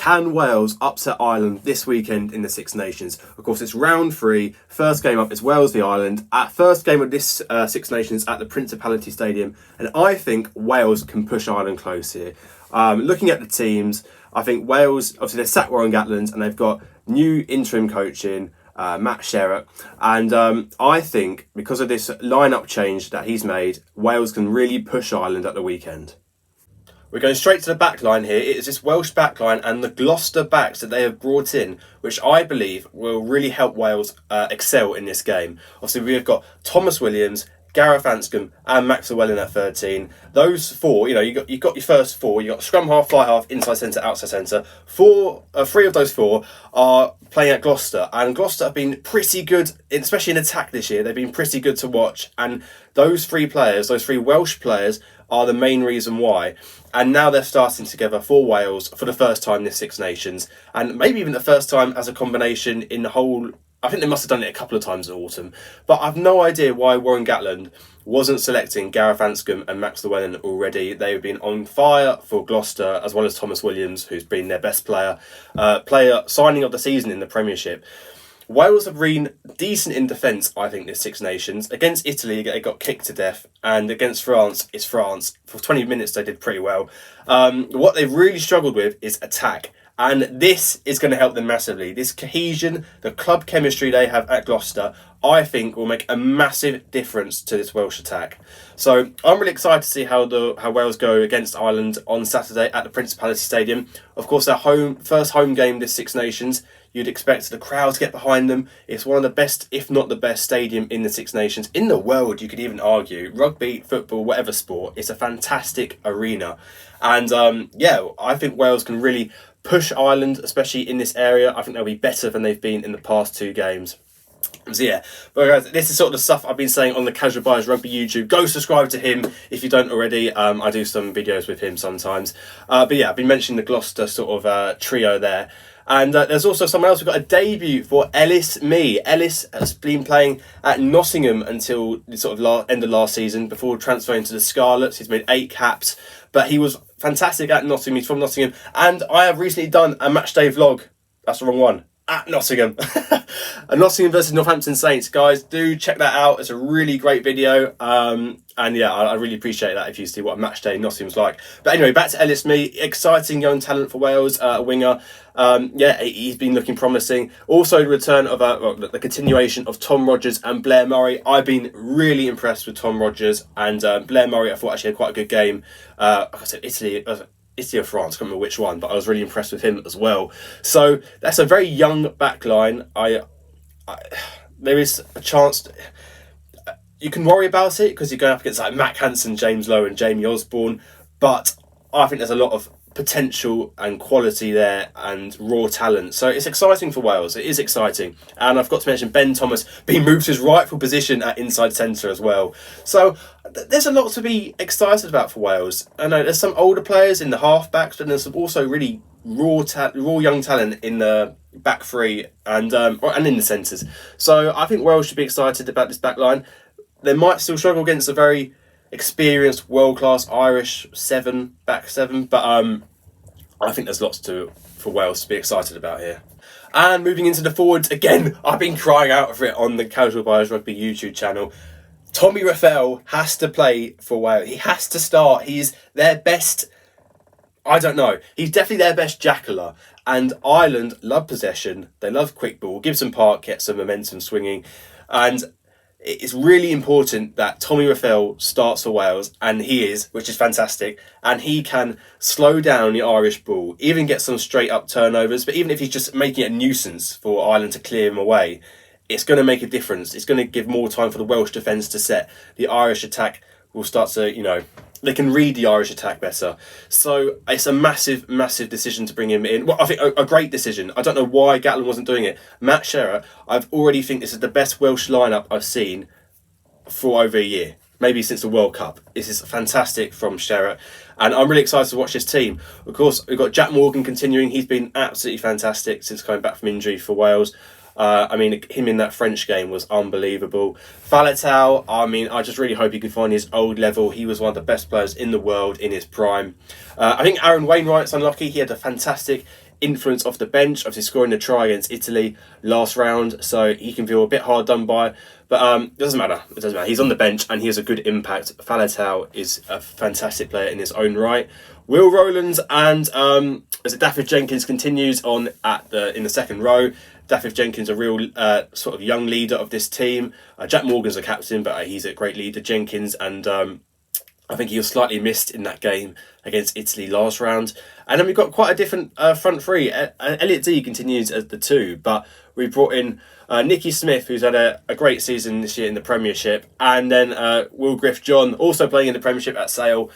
Can Wales upset Ireland this weekend in the Six Nations? Of course, it's round 3. First game up is Wales v Ireland. First game of this Six Nations at the Principality Stadium. And I think Wales can push Ireland close here. Looking at the teams, I think Wales, obviously they're sacked Warren Gatland and they've got new interim coaching, Matt Sherratt. And I think because of this lineup change that he's made, Wales can really push Ireland at the weekend. We're going straight to the back line here. It is this Welsh back line and the Gloucester backs that they have brought in, which I believe will really help Wales excel in this game. Obviously, we've got Thomas Williams, Gareth Anscombe and Max Llewellyn at 13. Those four, you've got your first four. You've got scrum half, fly half, inside centre, outside centre. Three of those four are playing at Gloucester. And Gloucester have been pretty good, especially in attack this year. They've been pretty good to watch. And those three Welsh players, are the main reason why. And now they're starting together for Wales for the first time this Six Nations. And maybe even the first time as a combination in the whole... I think they must have done it a couple of times in autumn. But I've no idea why Warren Gatland wasn't selecting Gareth Anscombe and Max Llewellyn already. They've been on fire for Gloucester, as well as Thomas Williams, who's been their best player signing of the season in the Premiership. Wales have been decent in defence, I think, this Six Nations. Against Italy, they got kicked to death. And against France, it's France. For 20 minutes, they did pretty well. What they've really struggled with is attack. And this is going to help them massively. This cohesion, the club chemistry they have at Gloucester, I think will make a massive difference to this Welsh attack. So I'm really excited to see how Wales go against Ireland on Saturday at the Principality Stadium. Of course, their first home game this Six Nations. You'd expect the crowd to get behind them. It's one of the best, if not the best, stadium in the Six Nations. In the world, you could even argue. Rugby, football, whatever sport, it's a fantastic arena. And I think Wales can really push Ireland, especially in this area. I think they'll be better than they've been in the past 2 games. So yeah, but guys, this is sort of the stuff I've been saying on the Casual Buyers Rugby YouTube. Go subscribe to him if you don't already. I do some videos with him sometimes. But yeah, I've been mentioning the Gloucester sort of trio there. And there's also someone else. We've got a debut for Ellis Mee. Ellis has been playing at Nottingham until the sort of end of last season before transferring to the Scarlets. He's made 8 caps, but he was fantastic at Nottingham. He's from Nottingham. And I have recently done a matchday vlog. That's the wrong one. At Nottingham. Nottingham versus Northampton Saints. Guys, do check that out. It's a really great video. And yeah, I really appreciate that if you see what a match day Nottingham's like. But anyway, back to Ellis Mee. Exciting young talent for Wales, a winger. He's been looking promising. Also, the return of the continuation of Tom Rogers and Blair Murray. I've been really impressed with Tom Rogers and Blair Murray. I thought actually had quite a good game. Like I said, Italy or France, I can't remember which one, but I was really impressed with him as well. So that's a very young back line. There is a chance... You can worry about it because you're going up against like Matt Hansen, James Lowe and Jamie Osborne, but I think there's a lot of potential and quality there and raw talent. So it's exciting for Wales. It is exciting. And I've got to mention Ben Thomas being moved to his rightful position at inside centre as well. So there's a lot to be excited about for Wales. I know there's some older players in the half-backs, but there's some also really raw young talent in the back three and in the centres. So I think Wales should be excited about this back line. They might still struggle against a very experienced, world-class Irish back seven, but I think there's lots for Wales to be excited about here. And moving into the forwards, again, I've been crying out for it on the Casual Buyers Rugby YouTube channel. Tommy Reffell has to play for Wales. He has to start. He's their best... I don't know. He's definitely their best jackler. And Ireland love possession. They love quick ball. Gibson Park gets some momentum swinging. And it's really important that Tommy Reffell starts for Wales, and he is, which is fantastic. And he can slow down the Irish ball, even get some straight up turnovers. But even if he's just making it a nuisance for Ireland to clear him away, it's going to make a difference. It's going to give more time for the Welsh defence to set. The Irish attack will start to, they can read the Irish attack better. So it's a massive, massive decision to bring him in. Well, I think a great decision. I don't know why Gatland wasn't doing it. Matt Sherratt, I've already think this is the best Welsh lineup I've seen for over a year. Maybe since the World Cup. This is fantastic from Sherratt. And I'm really excited to watch this team. Of course, we've got Jack Morgan continuing. He's been absolutely fantastic since coming back from injury for Wales. I mean, him in that French game was unbelievable. Faletau, I mean, I just really hope he can find his old level. He was one of the best players in the world in his prime. I think Aaron Wainwright's unlucky. He had a fantastic influence off the bench, obviously scoring a try against Italy last round, so he can feel a bit hard done by. But it doesn't matter. It doesn't matter. He's on the bench and he has a good impact. Faletau is a fantastic player in his own right. Will Rowlands and as Daffy Jenkins continues on in the second row. Daffy Jenkins, a real sort of young leader of this team. Jack Morgan's a captain, but he's a great leader. Jenkins, and I think he was slightly missed in that game against Italy last round. And then we've got quite a different front three. Elliot Dee continues as the 2, but we brought in Nicky Smith, who's had a great season this year in the Premiership, and then Will Griff-John, also playing in the Premiership at Sale.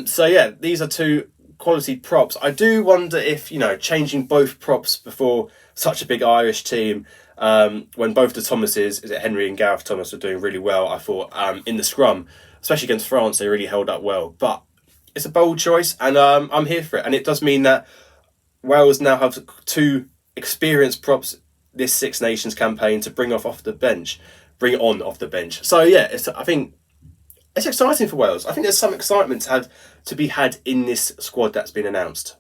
So yeah, these are 2 quality props. I do wonder if, changing both props before such a big Irish team, when both the Thomases, Henry and Gareth Thomas, were doing really well, I thought, in the scrum, especially against France, they really held up well. But it's a bold choice, and I'm here for it. And it does mean that Wales now have 2 experienced props this Six Nations campaign to bring off the bench. So yeah, I think it's exciting for Wales. I think there's some excitement to be had in this squad that's been announced.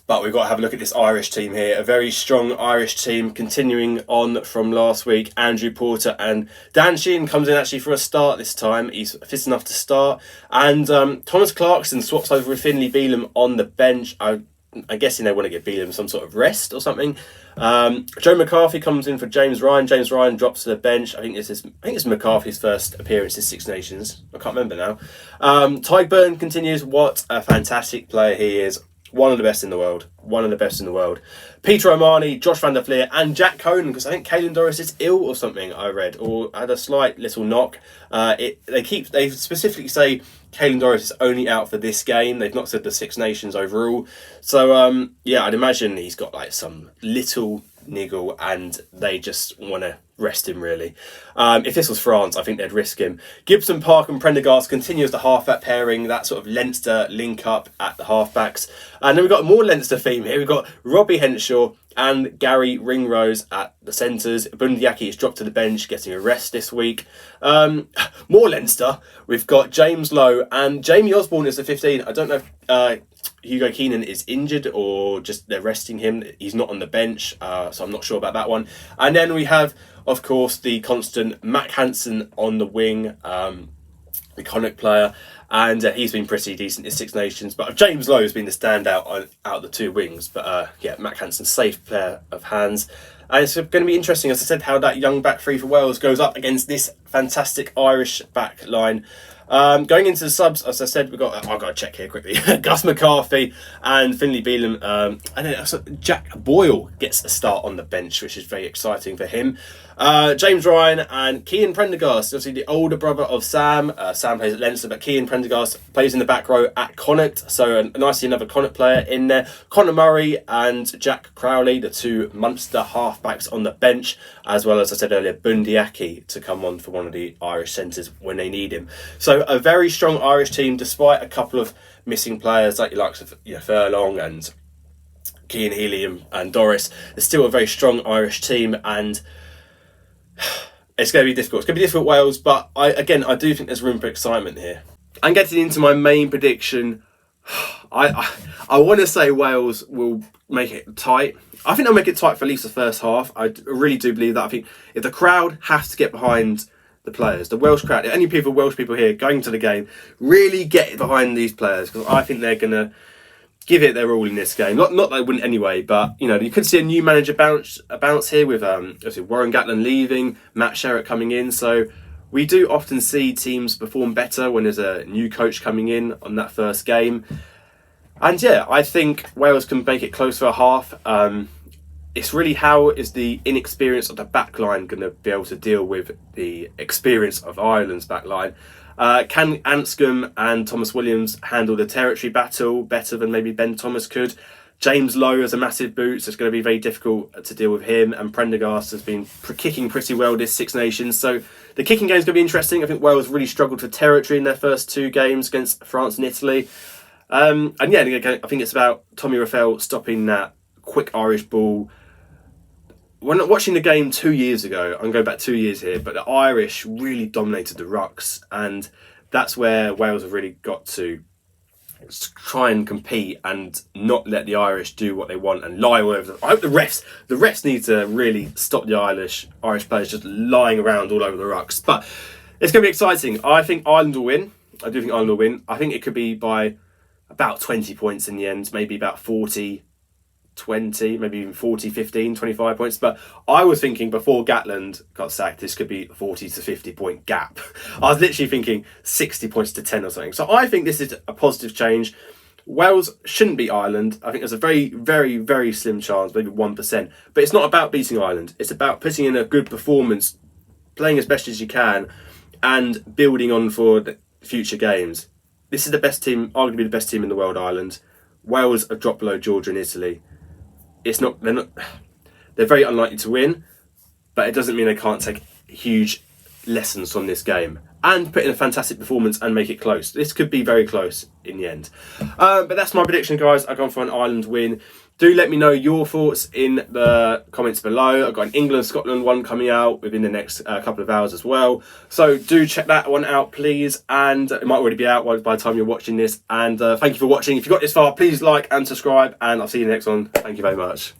But we've got to have a look at this Irish team here. A very strong Irish team continuing on from last week. Andrew Porter and Dan Sheehan comes in actually for a start this time. He's fit enough to start. And Thomas Clarkson swaps over with Finlay Bealham on the bench. I'm guessing they want to give Bealham some sort of rest or something. Joe McCarthy comes in for James Ryan. James Ryan drops to the bench. I think it's McCarthy's first appearance in Six Nations. I can't remember now. Tyg Burton continues. What a fantastic player he is. One of the best in the world. Peter O'Mahony, Josh van der Fleer, and Jack Conan, because I think Caelan Doris is ill or something, I read, or had a slight little knock. They specifically say Caelan Doris is only out for this game. They've not said the Six Nations overall. So, I'd imagine he's got like some little niggle and they just want to rest him, really. If this was France, I think they'd risk him. Gibson, Park and Prendergast continues the halfback pairing, that sort of Leinster link up at the halfbacks. And then we've got more Leinster theme here. We've got Robbie Henshaw and Gary Ringrose at the centres. Bundyaki is dropped to the bench, getting a rest this week. More Leinster. We've got James Lowe and Jamie Osborne is the 15. I don't know if Hugo Keenan is injured or just they're resting him. He's not on the bench, so I'm not sure about that one. And then we have, of course, the constant Mac Hansen on the wing, iconic player, and he's been pretty decent in Six Nations. But James Lowe has been the standout out of the 2 wings. But Mac Hansen, safe pair of hands. And it's going to be interesting, as I said, how that young back three for Wales goes up against this fantastic Irish back line. Going into the subs, as I said, I've got to check here quickly. Gus McCarthy and Finlay Bealham. And then Jack Boyle gets a start on the bench, which is very exciting for him. James Ryan and Cian Prendergast, obviously the older brother of Sam. Sam plays at Leinster, but Cian Prendergast plays in the back row at Connacht. So nicely another Connacht player in there. Conor Murray and Jack Crowley, the 2 Munster halfbacks on the bench, as well as I said earlier, Bundyaki to come on for one of the Irish centres when they need him. So a very strong Irish team, despite a couple of missing players like your likes of Furlong and Cian Healy and Doris. It's still a very strong Irish team, and it's going to be difficult. It's going to be difficult, Wales, but I do think there's room for excitement here. And getting into my main prediction, I want to say Wales will make it tight. I think they'll make it tight for at least the first half. I really do believe that. I think if the crowd has to get behind the players, the Welsh crowd, any Welsh people here going to the game, really get behind these players, because I think they're going to give it their all in this game. Not that they wouldn't anyway, but you could see a new manager bounce here with obviously Warren Gatland leaving, Matt Sherratt coming in. So we do often see teams perform better when there's a new coach coming in on that first game. And I think Wales can make it close for a half. It's really how is the inexperience of the back line going to be able to deal with the experience of Ireland's back line. Can Anscombe and Thomas Williams handle the territory battle better than maybe Ben Thomas could? James Lowe has a massive boot, so it's going to be very difficult to deal with him. And Prendergast has been kicking pretty well this Six Nations. So the kicking game is going to be interesting. I think Wales really struggled for territory in their first 2 games against France and Italy. I think it's about Tommy Rafael stopping that quick Irish ball. when watching the game 2 years ago, I'm going back 2 years here, but the Irish really dominated the rucks, and that's where Wales have really got to try and compete and not let the Irish do what they want and lie all over them. I hope the refs need to really stop the Irish players just lying around all over the rucks. But it's going to be exciting. I think Ireland will win. I do think Ireland will win. I think it could be by about 20 points in the end, maybe about 40, 20, maybe even 40, 15, 25 points. But I was thinking before Gatland got sacked, this could be a 40 to 50 point gap. I was literally thinking 60 points to 10 or something. So I think this is a positive change. Wales shouldn't beat Ireland. I think there's a very, very, very slim chance, maybe 1%. But it's not about beating Ireland. It's about putting in a good performance, playing as best as you can, and building on for the future games. This is the best team, arguably the best team in the world, Ireland. Wales have dropped below Georgia and Italy. They're very unlikely to win, but it doesn't mean they can't take huge lessons from this game and put in a fantastic performance and make it close. This could be very close in the end. But that's my prediction, guys. I've gone for an Ireland win. Do let me know your thoughts in the comments below. I've got an England-Scotland one coming out within the next couple of hours as well. So do check that one out, please. And it might already be out by the time you're watching this. And thank you for watching. If you got this far, please like and subscribe. And I'll see you in the next one. Thank you very much.